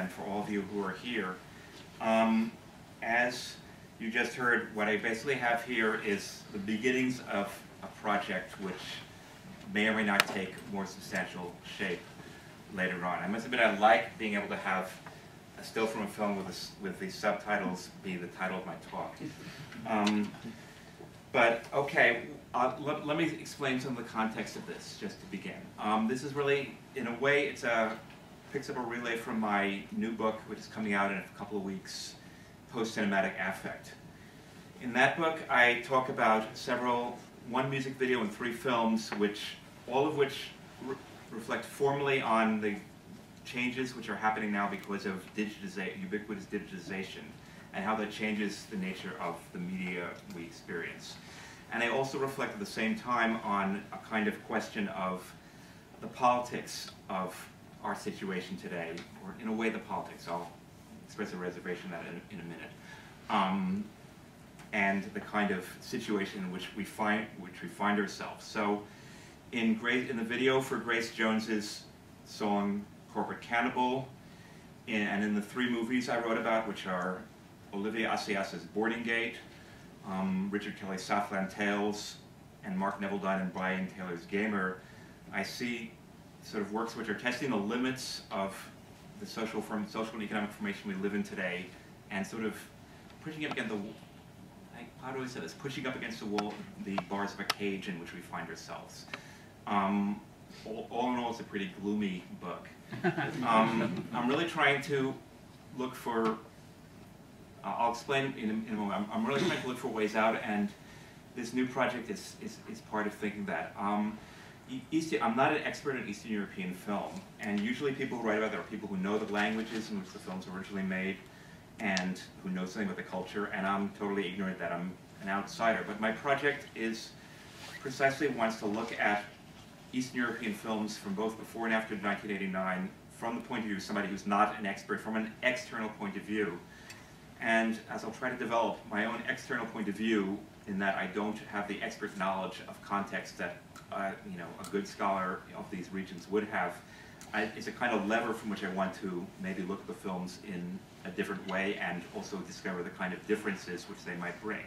and for all of you who are here. As you just heard, what I basically have here is the beginnings of a project which may or may not take more substantial shape later on. I must admit I like being able to have a still from a film with the subtitles be the title of my talk. But okay, let me explain some of the context of this just to begin. This is really, in a way, picks up a relay from my new book, which is coming out in a couple of weeks, Post-Cinematic Affect. In that book, I talk about one music video and 3 films, all of which reflect formally on the changes which are happening now because of ubiquitous digitization, and how that changes the nature of the media we experience. And they also reflect at the same time on a kind of question of the politics of our situation today, or in a way the politics. I'll express a reservation on that in a minute. And the kind of situation in which we find ourselves. So in the video for Grace Jones's song Corporate Cannibal, and in the 3 movies I wrote about, which are Olivia Assayas's Boarding Gate, Richard Kelly's Southland Tales, and Mark Neveldine and Brian Taylor's Gamer, I see sort of works which are testing the limits of the social and economic formation we live in today, and sort of pushing up against how do I say this? Pushing up against the wall, the bars of a cage in which we find ourselves. All in all, it's a pretty gloomy book. I'm really trying to look for, I'll explain in a moment, I'm really trying to look for ways out, and this new project is part of thinking that. I'm not an expert in Eastern European film, and usually people who write about that are people who know the languages in which the films were originally made, and who know something about the culture, and I'm totally ignorant that I'm an outsider. But my project wants to look at Eastern European films from both before and after 1989 from the point of view of somebody who's not an expert, from an external point of view. And as I'll try to develop my own external point of view, in that I don't have the expert knowledge of context that a good scholar of these regions would have, it's a kind of lever from which I want to maybe look at the films in a different way and also discover the kind of differences which they might bring.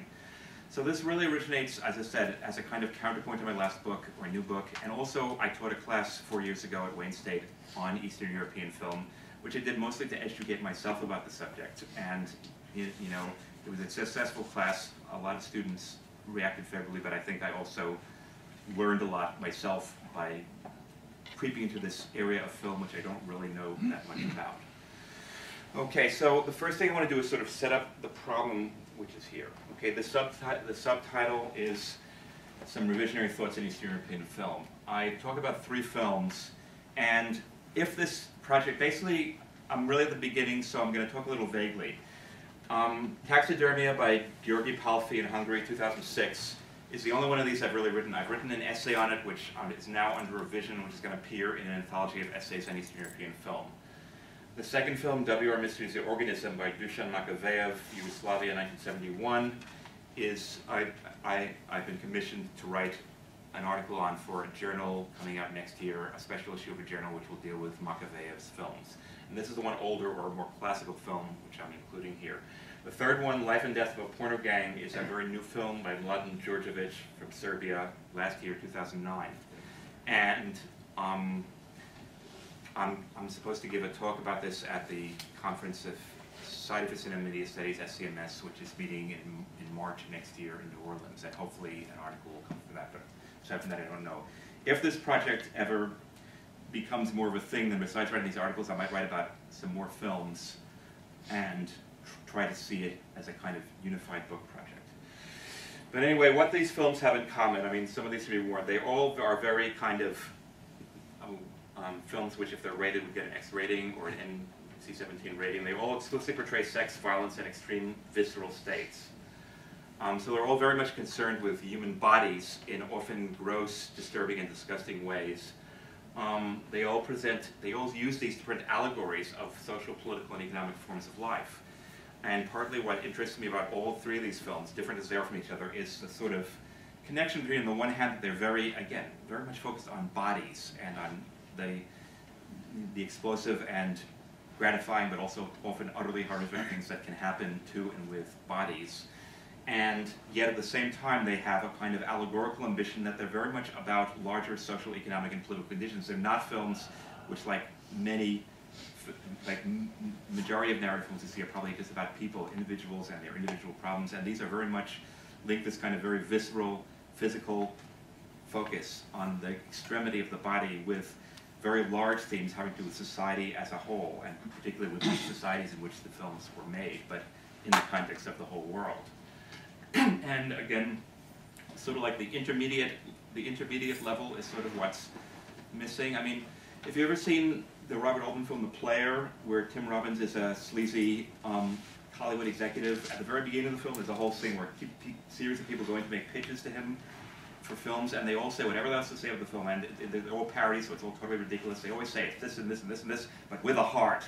So this really originates, as I said, as a kind of counterpoint to my last book, or new book, and also I taught a class 4 years ago at Wayne State on Eastern European film, which I did mostly to educate myself about the subject. And it was a successful class. A lot of students reacted favorably, but I think I also learned a lot myself by creeping into this area of film which I don't really know that much about. Okay, so the first thing I want to do is sort of set up the problem which is here. Okay, the subtitle is Some Revisionary Thoughts in Eastern European Film. I talk about 3 films, and if this project, basically, I'm really at the beginning, so I'm going to talk a little vaguely. Taxidermia by György Palfi in Hungary, 2006, is the only one of these I've really written. I've written an essay on it, which is now under revision, which is going to appear in an anthology of essays on Eastern European film. The second film, W.R. Mysteries of Organism by Dusan Makavejev, Yugoslavia, 1971, is, I've been commissioned to write an article on for a journal coming out next year, a special issue of a journal which will deal with Makavejev's films. And this is the one older or more classical film which I'm including here. The third one, Life and Death of a Porno Gang, is a very new film by Mladen Djordjevic from Serbia last year, 2009. And I'm supposed to give a talk about this at the conference of Society for Cinema and Media Studies, SCMS, which is meeting in March next year in New Orleans, and hopefully an article will come from that, but aside from that I don't know. If this project ever becomes more of a thing, then besides writing these articles, I might write about some more films and try to see it as a kind of unified book project. But anyway, what these films have in common, I mean, some of these to be warned, they all are very kind of films which, if they're rated, would get an X rating or an NC-17 rating. They all explicitly portray sex, violence, and extreme visceral states. So they're all very much concerned with human bodies in often gross, disturbing, and disgusting ways. They all use these to print allegories of social, political, and economic forms of life. And partly what interests me about all 3 of these films, different as they are from each other, is the sort of connection between, on the one hand, they're very much focused on bodies and on the explosive and gratifying but also often utterly horrific things that can happen to and with bodies. And yet at the same time they have a kind of allegorical ambition that they're very much about larger social, economic, and political conditions. They're not films which, like many, majority of narrative films you see, are probably just about people, individuals and their individual problems, and these are very much linked this kind of very visceral, physical focus on the extremity of the body with very large themes having to do with society as a whole, and particularly with the societies in which the films were made, but in the context of the whole world. And again, sort of like the intermediate level is sort of what's missing. I mean, if you've ever seen the Robert Altman film, The Player, where Tim Robbins is a sleazy Hollywood executive, at the very beginning of the film there's a whole thing where a series of people going to make pitches to him for films, and they all say whatever else to say of the film, and they're all parodies, so it's all totally ridiculous. They always say it's this and this and this and this, but with a heart.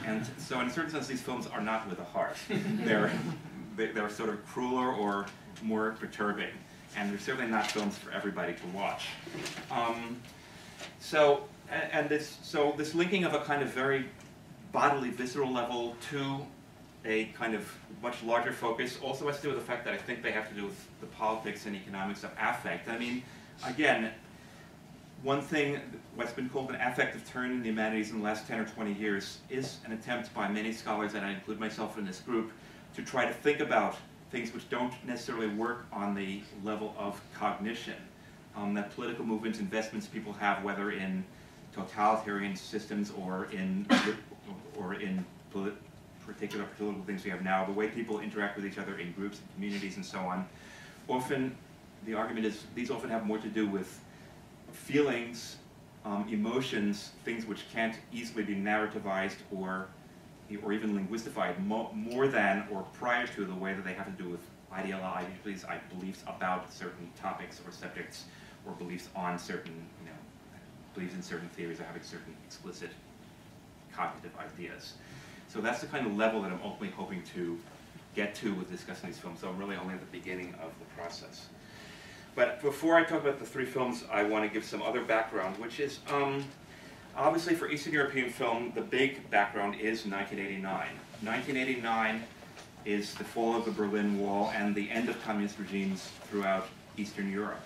And so in a certain sense, these films are not with a heart. They're sort of crueler or more perturbing, and they're certainly not films for everybody to watch. So this linking of a kind of very bodily, visceral level to a kind of much larger focus also has to do with the fact that I think they have to do with the politics and economics of affect. I mean, again, one thing, what's been called an affective turn in the humanities in the last 10 or 20 years is an attempt by many scholars, and I include myself in this group, to try to think about things which don't necessarily work on the level of cognition. That political movements, investments people have, whether in totalitarian systems or in particular political things we have now, the way people interact with each other in groups and communities and so on, often the argument is these often have more to do with feelings, emotions, things which can't easily be narrativized or even linguistified more than or prior to the way that they have to do with ideologies, beliefs about certain topics or subjects, or beliefs on certain, beliefs in certain theories or having certain explicit cognitive ideas. So that's the kind of level that I'm ultimately hoping to get to with discussing these films, so I'm really only at the beginning of the process. But before I talk about the three films, I want to give some other background, which is, obviously for Eastern European film, the big background is 1989. 1989 is the fall of the Berlin Wall and the end of communist regimes throughout Eastern Europe.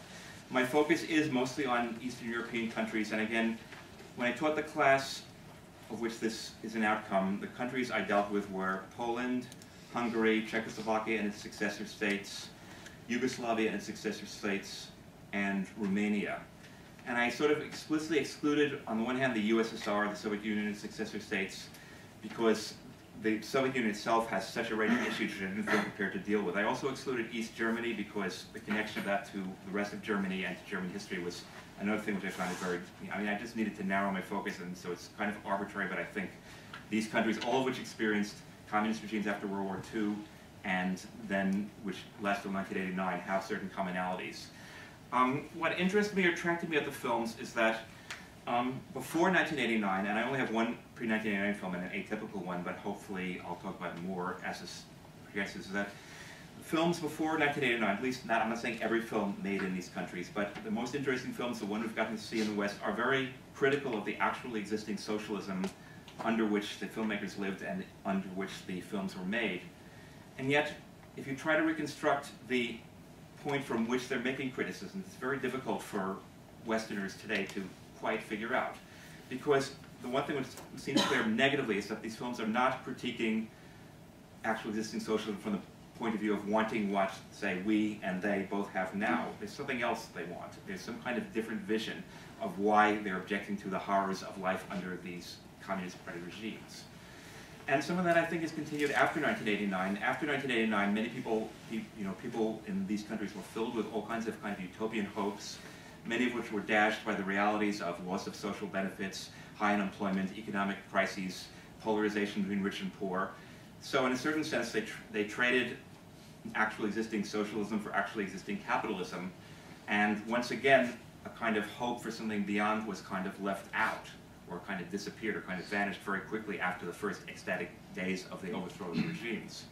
My focus is mostly on Eastern European countries, and again, when I taught the class of which this is an outcome, the countries I dealt with were Poland, Hungary, Czechoslovakia and its successor states, Yugoslavia and its successor states, and Romania. And I sort of explicitly excluded, on the one hand, the USSR, the Soviet Union and its successor states, because the Soviet Union itself has such a range of issues that I didn't feel prepared to deal with. I also excluded East Germany because the connection of that to the rest of Germany and to German history was another thing which I found very, I just needed to narrow my focus, and so it's kind of arbitrary, but I think these countries, all of which experienced communist regimes after World War II, and then, which lasted until 1989, have certain commonalities. What interested me or attracted me at the films is that before 1989, and I only have one pre-1989 film and an atypical one, but hopefully I'll talk about more as this progresses, is that films before 1989, at least not, I'm not saying every film made in these countries, but the most interesting films, the one we've gotten to see in the West, are very critical of the actually existing socialism under which the filmmakers lived and under which the films were made. And yet, if you try to reconstruct the point from which they're making criticism, it's very difficult for Westerners today to quite figure out. Because the one thing which seems clear negatively is that these films are not critiquing actual existing socialism from the point of view of wanting what, say, we and they both have now. There's something else they want. There's some kind of different vision of why they're objecting to the horrors of life under these communist party regimes. And some of that, I think, has continued after 1989. After 1989, many people, people in these countries were filled with all kinds of utopian hopes, many of which were dashed by the realities of loss of social benefits, high unemployment, economic crises, polarization between rich and poor. So in a certain sense, they traded actual existing socialism for actually existing capitalism. And once again, a kind of hope for something beyond was kind of left out, or kind of disappeared, or kind of vanished very quickly after the first ecstatic days of the overthrow of the regimes.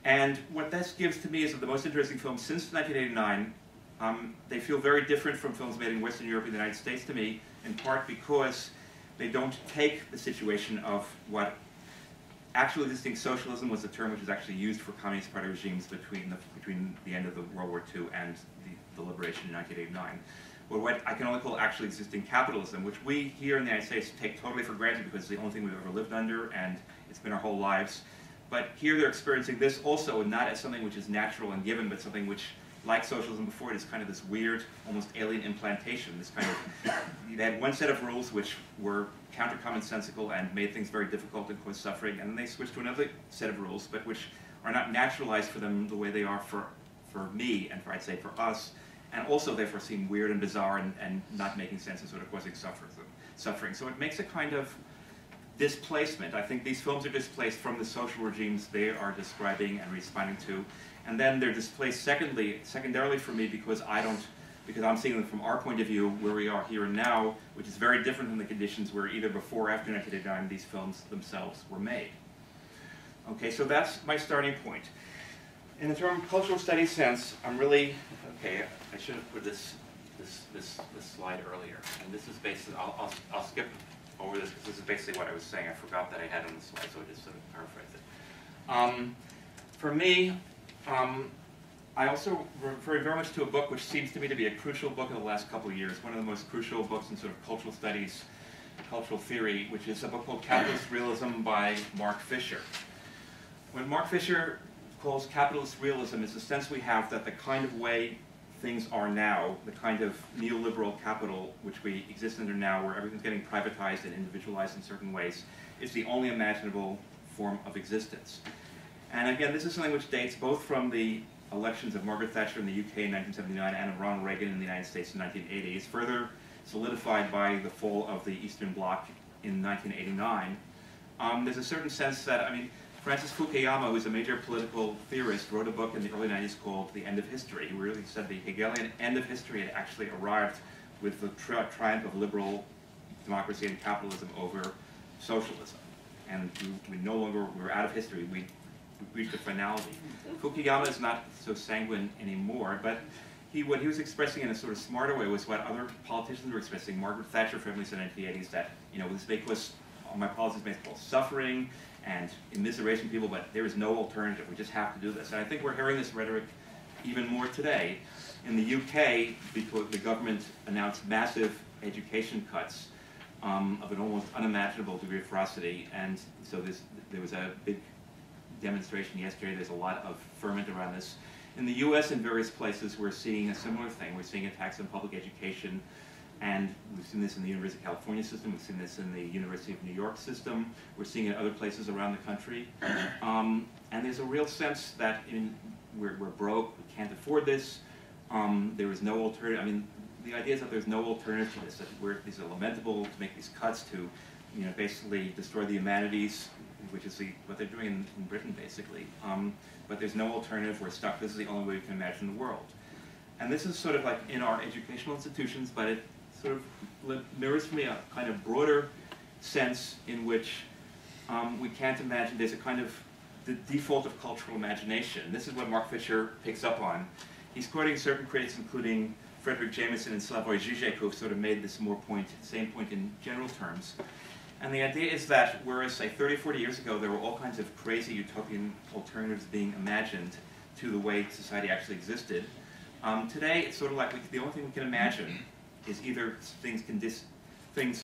And what this gives to me is that the most interesting films since 1989, they feel very different from films made in Western Europe and the United States to me, in part because They don't take the situation of what actually existing socialism was a term which was actually used for Communist Party regimes between the end of the World War II and the liberation in 1989. But what I can only call actually existing capitalism, which we here in the United States take totally for granted because it's the only thing we've ever lived under and it's been our whole lives. But here they're experiencing this also not as something which is natural and given, but something which, like socialism before it, is kind of this weird, almost alien implantation. This kind of, they had one set of rules which were counter-commonsensical and made things very difficult and caused suffering, and then they switched to another set of rules, but which are not naturalized for them the way they are for me and I'd say for us, and also therefore seem weird and bizarre and not making sense and sort of causing suffering. So it makes a kind of displacement. I think these films are displaced from the social regimes they are describing and responding to, and then they're displaced secondarily for me because I'm seeing them from our point of view, where we are here and now, which is very different than the conditions where either before or after 1989 these films themselves were made. Okay, so that's my starting point. In the term cultural studies sense, I'm really, okay, I should have put this slide earlier, and this is basically, I'll skip over this because this is basically what I was saying. I forgot that I had on the slide, so I just sort of paraphrased it. For me, I also refer very much to a book which seems to me to be a crucial book in the last couple of years, one of the most crucial books in sort of cultural studies, cultural theory, which is a book called Capitalist Realism by Mark Fisher. What Mark Fisher calls capitalist realism is the sense we have that the kind of way things are now, the kind of neoliberal capital which we exist under now, where everything's getting privatized and individualized in certain ways, is the only imaginable form of existence. And again, this is something which dates both from the elections of Margaret Thatcher in the UK in 1979 and of Ronald Reagan in the United States in 1980. It's further solidified by the fall of the Eastern Bloc in 1989. There's a certain sense that, I mean, Francis Fukuyama, who's a major political theorist, wrote a book in the early 90s called The End of History. He really said the Hegelian end of history had actually arrived with the triumph of liberal democracy and capitalism over socialism. And we no longer, we're out of history. We reached a finality. Fukuyama is not so sanguine anymore, but what he was expressing in a sort of smarter way was what other politicians were expressing. Margaret Thatcher famously said in the 1980s that, you know, this make us, my policies make us suffering and immiseration people, but there is no alternative. We just have to do this. And I think we're hearing this rhetoric even more today. In the UK, because the government announced massive education cuts of an almost unimaginable degree of ferocity, and so there was a big demonstration yesterday. There's a lot of ferment around this. In the US and various places, we're seeing a similar thing. We're seeing attacks on public education, and we've seen this in the University of California system, we've seen this in the University of New York system, we're seeing it in other places around the country. And there's a real sense that we're broke, we can't afford this, there is no alternative. I mean, the idea is that there's no alternative to this, that these are lamentable to make these cuts to, you know, basically destroy the humanities, which is what they're doing in Britain, basically. But there's no alternative, we're stuck, this is the only way we can imagine the world. And this is sort of like in our educational institutions, but it sort of mirrors for me a kind of broader sense in which we can't imagine, there's a kind of the default of cultural imagination. This is what Mark Fisher picks up on. He's quoting certain critics, including Frederick Jameson and Slavoj Žižek, who have sort of made this same point in general terms. And the idea is that whereas, say, 30, 40 years ago, there were all kinds of crazy utopian alternatives being imagined to the way society actually existed, today it's sort of like the only thing we can imagine is either things